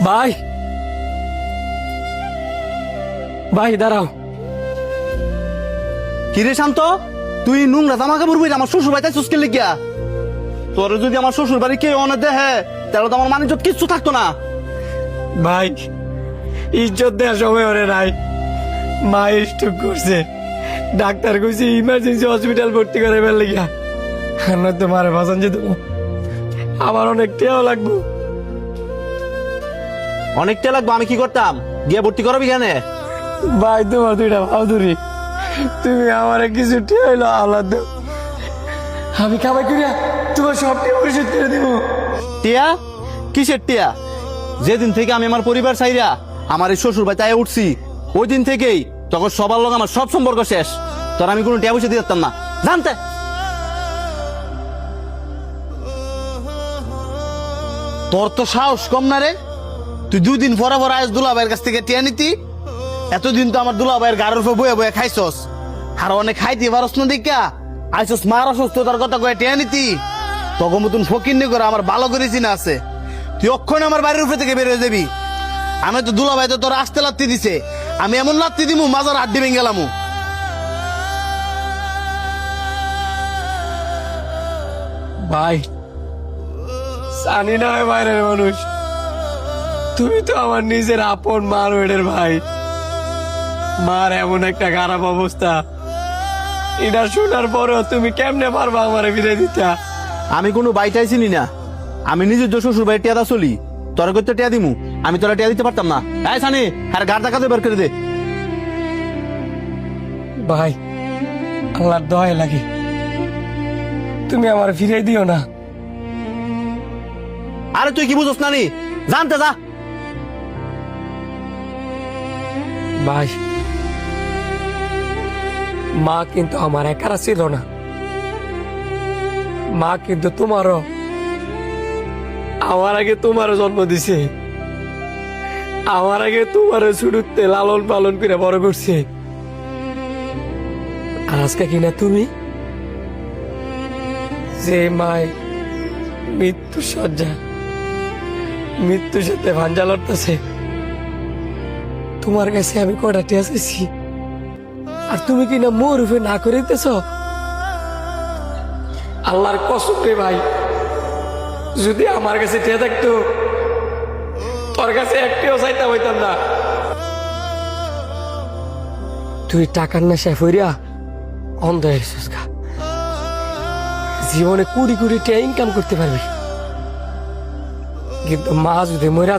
ভাই ভাই দাঁড়াও। কিরে শান্ত, তুই নোংরা জামা কাপড় বই আমার শ্বশুর বাড়িতে চুস্কে লিখিয়া। তোর যদি আমার শ্বশুর বাড়ি কেউ অনেক দেহে তাহলে তো আমার মানিজ্জত কিচ্ছু থাকতো না। ভাই ইজ্জত দেওয়ার সময় ওরে নাই, মা স্ট্রোক করছে, ডাক্তার কইছে ইমার্জেন্সি হসপিটাল ভর্তি করে ফেললে গিয়া, নয়তো মারে বাঁচান যেত। আমার অনেক টেয়াও লাগবো। অনেকটা লাগবে, আমি কি করতাম? গিয়ে ভর্তি করবি কেন? ভাই তোমার দুইটা বাহাদুরি, তুমি আমার কিছু টেয়াইলো আল্লাহ দেও, আমি কামাই করিয়া তোমার সব টিয়া পরিশোধ করে দিব। টিয়া? কিসের টিয়া? যেদিন থেকে আমি আমার পরিবার চাইরা আমার এই শ্বশুর বাড়িতে আয়া উঠছি ওই দিন থেকেই তখন সবার লোক আমার সব সম্পর্ক শেষ। তোর আমি কোনো টিয়া পয়সা দিয়ে দিতাম না, জানতে। তোর তো সাহস কম না রে, তুই 2 দিন পরে পরে আজ দুলাভাইয়ের কাছ থেকে টিয়া নিতি। এতদিন তো আমার দুলাভাইয়ের গাড়ির উপর বয়ে বয়ে খাইছস, আর অনেক খাইতে পারস না দেখা আইসস মার অসুস্থতার কথা কয়ে টিয়া নিতি। তখন মতন ফকির নি করে আমার ভালো করে চিনা আছে, তুই অক্ষণ আমার বাড়ির উপরে থেকে বের হয়ে যাবি। আমি তো দুলাভাই তো তোর আসতে লাত্তি দিছে, আমি এমন লাত্তি দিমু মাজার আড্ডি ভেঙে গেলামু। ভাই জানি না হয় বাইরের মানুষ, তুমি তো আমার নিজের আপন মার ওয়েডের ভাই। মার এমন একটা খারাপ অবস্থা, এটা শোনার পরেও তুমি কেমনে পারবা আমারে ফিরে দিতে? আমি কোনো বাইটাই চিনি না, আমি নিজের শ্বশুর বাড়ি টিয়াদা চলি। তোরা করতে টিয়া দিমু, আমি তোরা টিয়া দিতে পারতাম না। এই সানি আর গাড় টাকা বের করে দে। ভাই আল্লাহর দয়া লাগে, তুমি আমার ফিরে দিও না। আরে তুই কি বুঝছ না নি, জানতে যা। ভাই মা কিন্তু আমার একারা ছিল না, মা কিন্তু তোমারও, আমার আগে তোমারও জন্ম দিছে, আমার আগে তোমারও শুরুতে লালন পালন করে বড় করছে। আর আজকে কিনা তুমি যে মায় মৃত্যু সজ্জা, মৃত্যুর সাথে ভাঞ্জা লড়তেছে, তোমার কাছে আমি কটা টিয়া চাইছি, আর তুমি কিনা মোর উপরে না করে দিতেছ। আল্লাহর কসম রে ভাই, যদি আমার কাছে টিয়া থাকতো তোর কাছে একটিও চাইতে হইতাম না। তুই টাকার নেশায় ফইরা অন্ধ হয়েছিস, জীবনে কোটি কোটি টিয়া ইনকাম করতে পারবি, কিন্তু মা যদি মরা